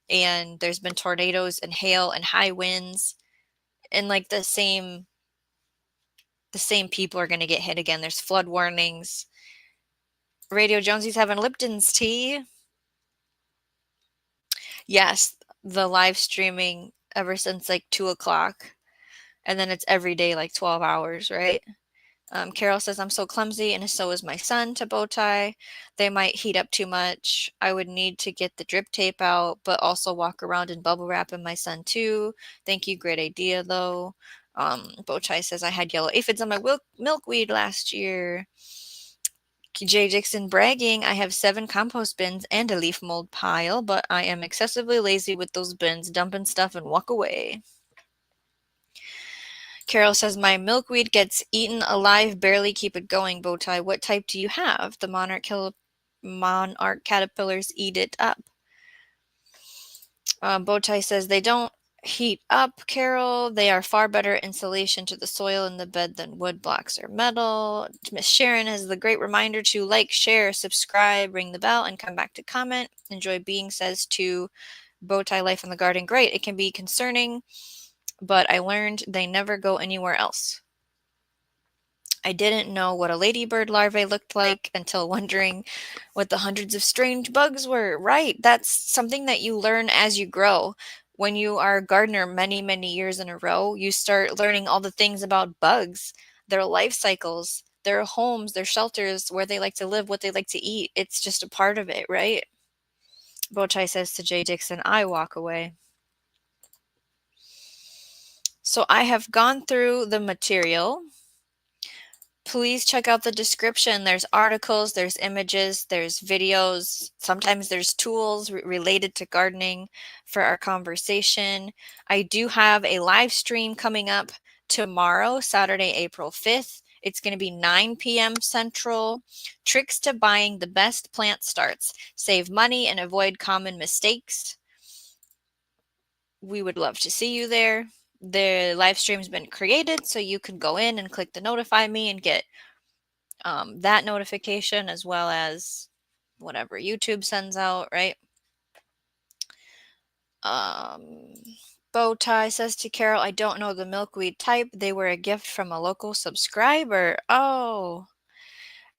And there's been tornadoes and hail and high winds. And like the same people are going to get hit again. There's flood warnings. Radio Jonesy's having Lipton's tea. Yes, the live streaming ever since like 2 o'clock. And then it's every day like 12 hours, right? Carol says, I'm so clumsy, and so is my son, to Bowtie. They might heat up too much. I would need to get the drip tape out, but also walk around in bubble wrap, and my son too. Thank you. Great idea, though. Bowtie says, I had yellow aphids on my milkweed last year. J. Dixon bragging, I have 7 compost bins and a leaf mold pile, but I am excessively lazy with those bins, dumping stuff and walk away. Carol says, my milkweed gets eaten alive, barely keep it going, Bowtie. What type do you have? The monarch caterpillars eat it up. Bowtie says, they don't heat up, Carol. They are far better insulation to the soil in the bed than wood blocks or metal. Miss Sharon has the great reminder to like, share, subscribe, ring the bell, and come back to comment. Enjoy being, says to Bowtie Life in the Garden. Great. It can be concerning, but I learned they never go anywhere else. I didn't know what a ladybird larvae looked like until wondering what the hundreds of strange bugs were. Right, that's something that you learn as you grow. When you are a gardener many, many years in a row, you start learning all the things about bugs, their life cycles, their homes, their shelters, where they like to live, what they like to eat. It's just a part of it, right? Bowtie says to Jay Dixon, I walk away. So I have gone through the material. Please check out the description. There's articles, there's images, there's videos. Sometimes there's tools related to gardening for our conversation. I do have a live stream coming up tomorrow, Saturday, April 5th. It's going to be 9 p.m. Central. Tricks to buying the best plant starts. Save money and avoid common mistakes. We would love to see you there. The live stream's been created, so you can go in and click the notify me and get that notification, as well as whatever YouTube sends out, right? Bowtie says to Carol, I don't know the milkweed type. They were a gift from a local subscriber. Oh.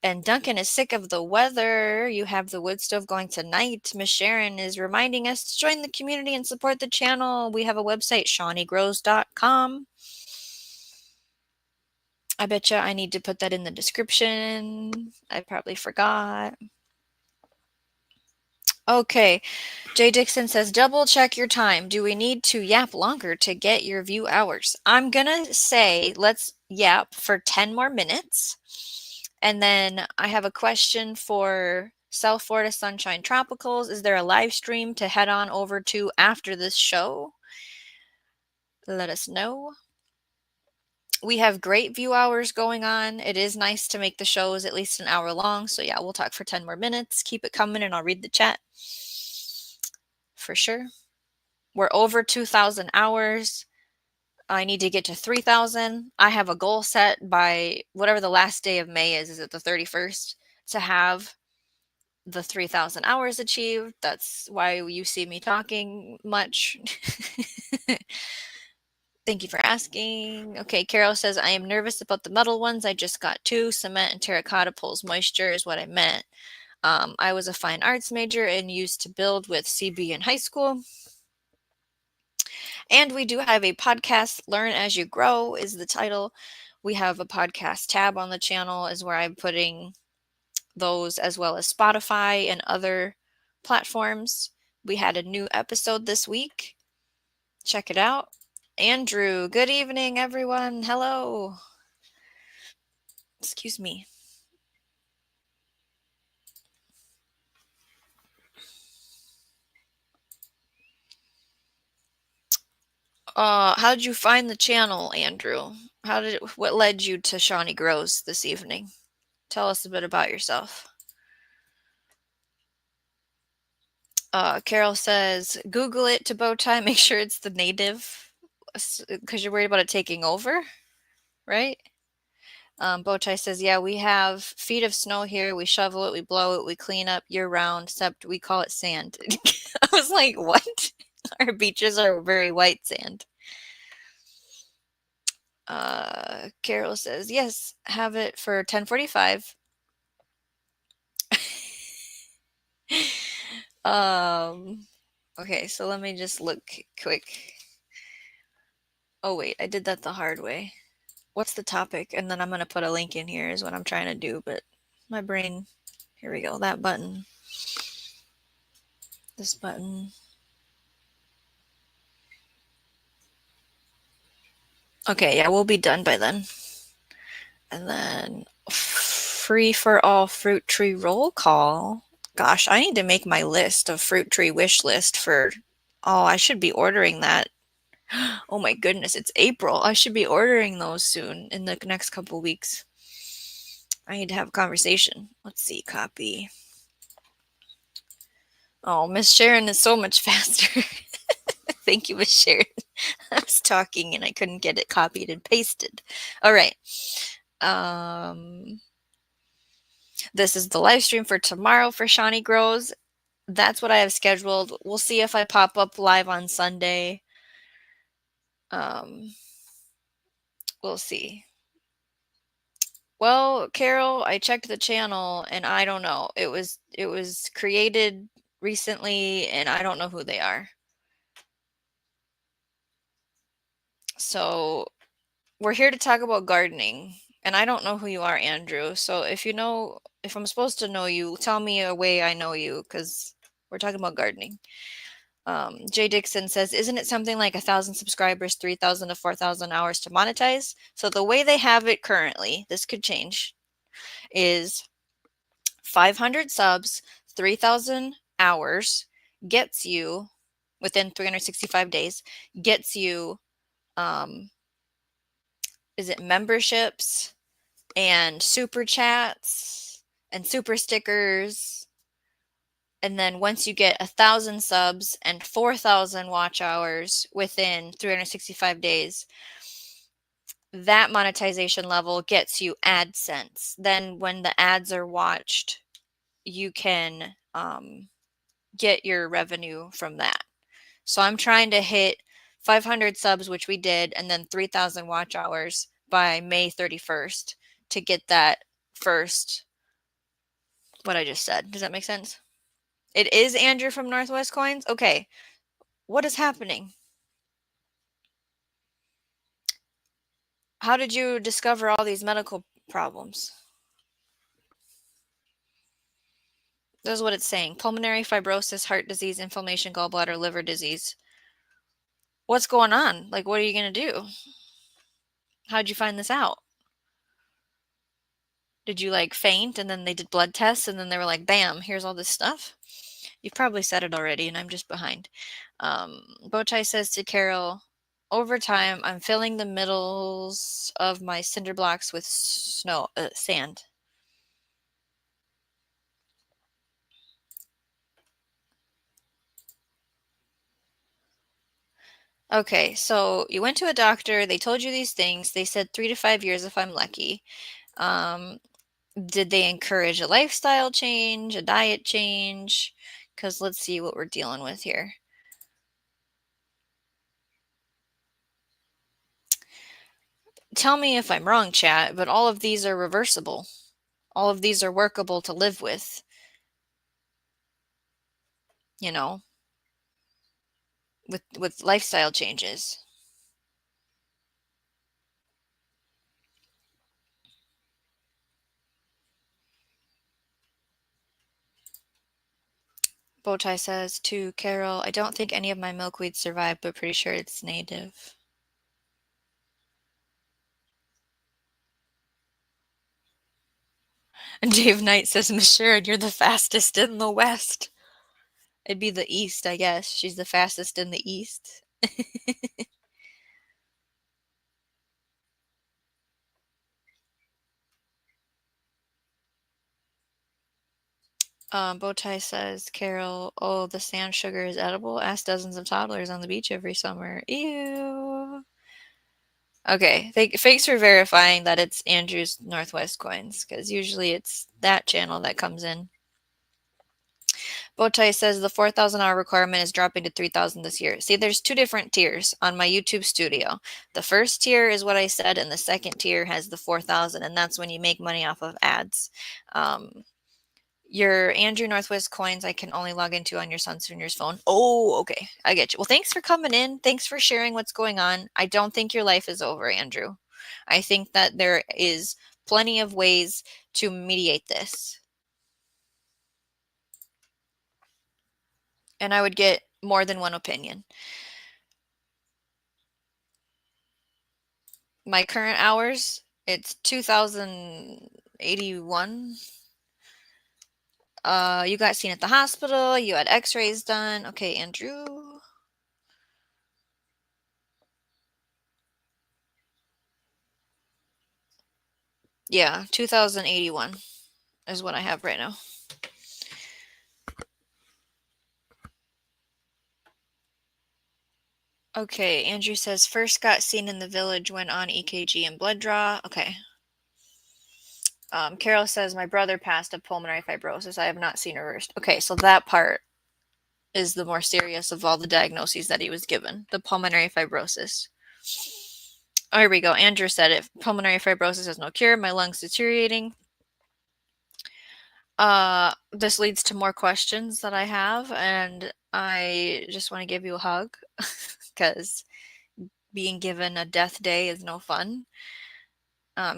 And Duncan is sick of the weather. You have the wood stove going tonight. Miss Sharon is reminding us to join the community and support the channel. We have a website, shawneegrows.com. I bet you I need to put that in the description. I probably forgot. Okay. Jay Dixon says, double check your time. Do we need to yap longer to get your view hours? I'm going to say let's yap for 10 more minutes. And then I have a question for South Florida Sunshine Tropicals. Is there a live stream to head on over to after this show? Let us know. We have great view hours going on. It is nice to make the shows at least an hour long. So yeah, we'll talk for 10 more minutes. Keep it coming and I'll read the chat. For sure. We're over 2,000 hours. I need to get to 3,000. I have a goal set by whatever the last day of May is. Is it the 31st? To have the 3,000 hours achieved. That's why you see me talking much. Thank you for asking. Okay, Carol says, I am nervous about the metal ones. I just got two. Cement and terracotta pulls moisture is what I meant. I was a fine arts major and used to build with CB in high school. And we do have a podcast, Learn As You Grow is the title. We have a podcast tab on the channel is where I'm putting those, as well as Spotify and other platforms. We had a new episode this week. Check it out. Andrew, good evening, everyone. Hello. Excuse me. How did you find the channel, Andrew? What led you to Shawnee Grows this evening? Tell us a bit about yourself. Carol says, Google it to bow tie, make sure it's the native, because you're worried about it taking over, right? Bowtie says, yeah, we have feet of snow here. We shovel it, we blow it, we clean up year round, except we call it sand. I was like, what? Our beaches are very white sand. Carol says, yes, have it for 10:45. Okay, so let me just look quick. Oh, wait, I did that the hard way. What's the topic? And then I'm going to put a link in here is what I'm trying to do, but my brain, here we go, that button, this button. Okay, yeah, we'll be done by then. And then free for all fruit tree roll call. Gosh, I need to make my list of fruit tree wish list for, oh, I should be ordering that. Oh my goodness, it's April. I should be ordering those soon in the next couple weeks. I need to have a conversation. Let's see, copy. Oh, Miss Sharon is so much faster. Thank you, Miss Sharon. I was talking and I couldn't get it copied and pasted. All right. This is the live stream for tomorrow for Shawnee Grows. That's what I have scheduled. We'll see if I pop up live on Sunday. We'll see. Well, Carol, I checked the channel and I don't know. It was created recently and I don't know who they are. So we're here to talk about gardening, and I don't know who you are, Andrew. So if I'm supposed to know you, tell me a way I know you, because we're talking about gardening. Jay Dixon says, isn't it something like 1,000 subscribers, 3,000 to 4,000 hours to monetize? So the way they have it currently, this could change, is 500 subs, 3,000 hours gets you within 365 days, gets you, is it memberships and super chats and super stickers. And then once you get 1,000 subs and 4,000 watch hours within 365 days, that monetization level gets you AdSense. Then when the ads are watched, you can get your revenue from that. So I'm trying to hit 500 subs, which we did, and then 3,000 watch hours by May 31st to get that first, what I just said. Does that make sense? It is Andrew from Northwest Coins? Okay. What is happening? How did you discover all these medical problems? This is what it's saying. Pulmonary fibrosis, heart disease, inflammation, gallbladder, liver disease. What's going on? Like, what are you going to do? How'd you find this out? Did you like faint and then they did blood tests and then they were like, bam, here's all this stuff? You've probably said it already and I'm just behind. Bowtie says to Carol, over time, I'm filling the middles of my cinder blocks with sand. Okay, so you went to a doctor, they told you these things, they said 3 to 5 years if I'm lucky. Um, did they encourage a lifestyle change, a diet change? Because let's see what we're dealing with here. Tell me if I'm wrong, chat, but all of these are reversible. All of these are workable to live with, you know, with lifestyle changes. Bowtie says to Carol, I don't think any of my milkweeds survive, but pretty sure it's native. And Dave Knight says, Michelle, you're the fastest in the West. It'd be the East, I guess. She's the fastest in the East. Bowtie says, Carol, oh, the sand sugar is edible? Ask dozens of toddlers on the beach every summer. Ew. Okay, thanks for verifying that it's Andrew's Northwest Coins, because usually it's that channel that comes in. Bowtie says the 4,000 hour requirement is dropping to 3,000 this year. See, there's two different tiers on my YouTube studio. The first tier is what I said, and the second tier has the 4,000, and that's when you make money off of ads. Your Andrew Northwest coins I can only log into on your son Senior's phone. Oh, okay. I get you. Well, thanks for coming in. Thanks for sharing what's going on. I don't think your life is over, Andrew. I think that there is plenty of ways to mediate this. And I would get more than one opinion. My current hours, it's 2081. You got seen at the hospital, you had x-rays done. Okay, Andrew. Yeah, 2081 is what I have right now. Okay, Andrew says first got seen in the village when on EKG and blood draw. Okay. Carol says my brother passed of pulmonary fibrosis. I have not seen reversed. Okay, so that part is the more serious of all the diagnoses that he was given. The pulmonary fibrosis. Oh, here we go. Andrew said it. Pulmonary fibrosis has no cure. My lungs deteriorating. This leads to more questions that I have, and I just want to give you a hug because being given a death day is no fun.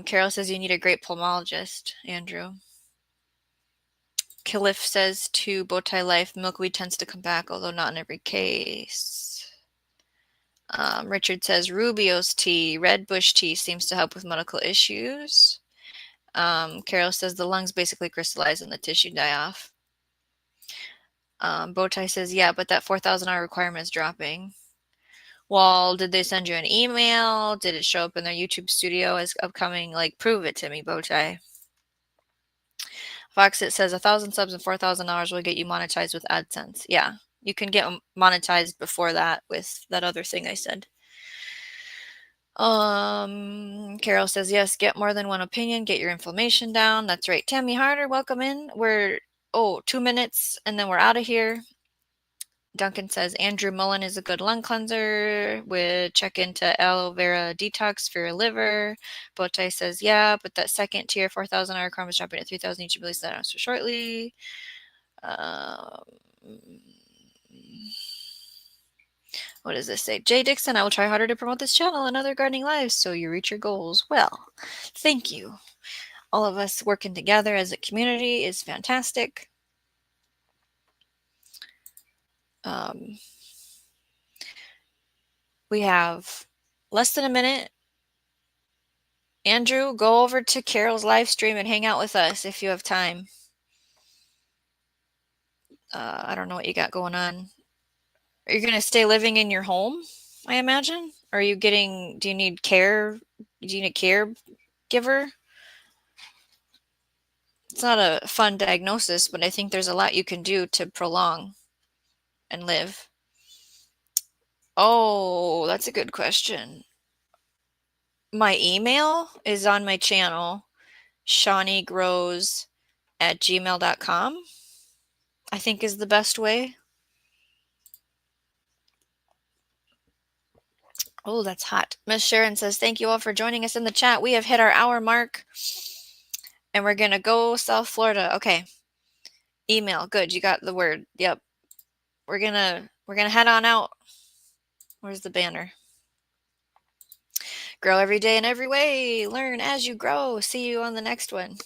Carol says you need a great pulmonologist, Andrew. Caliph says to Bowtie Life, milkweed tends to come back, although not in every case. Richard says Rubio's tea, red bush tea seems to help with medical issues. Carol says the lungs basically crystallize and the tissue die off. Bowtie says, yeah, but that 4,000 hour requirement is dropping. Well, did they send you an email? Did it show up in their YouTube studio as upcoming? Like, prove it to me, Bowtie. Foxit says 1,000 subs and 4,000 hours will get you monetized with AdSense. Yeah, you can get monetized before that with that other thing I said. Carol says, yes, get more than one opinion, get your inflammation down. That's right. Tammy Harder, welcome in. We're, 2 minutes and then we're out of here. Duncan says, Andrew Mullen is a good lung cleanser. Would check into aloe vera detox for your liver. Bowtie says, yeah, but that second tier 4,000 hour crime is dropping at 3,000. You should release that answer shortly. What does this say? Jay Dixon, I will try harder to promote this channel and other gardening lives so you reach your goals. Well, thank you. All of us working together as a community is fantastic. We have less than a minute. Andrew, go over to Carol's live stream and hang out with us if you have time. I don't know what you got going on. Are you going to stay living in your home, I imagine? Are you getting, do you need care? Do you need a caregiver? It's not a fun diagnosis, but I think there's a lot you can do to prolong and live. Oh, that's a good question. My email is on my channel, shawneegrows@gmail.com, I think is the best way. Oh, that's hot. Miss Sharon says, thank you all for joining us in the chat. We have hit our hour mark and we're going to go South Florida. Okay. Email. Good. You got the word. Yep. We're going to head on out. Where's the banner? Grow every day in every way. Learn as you grow. See you on the next one.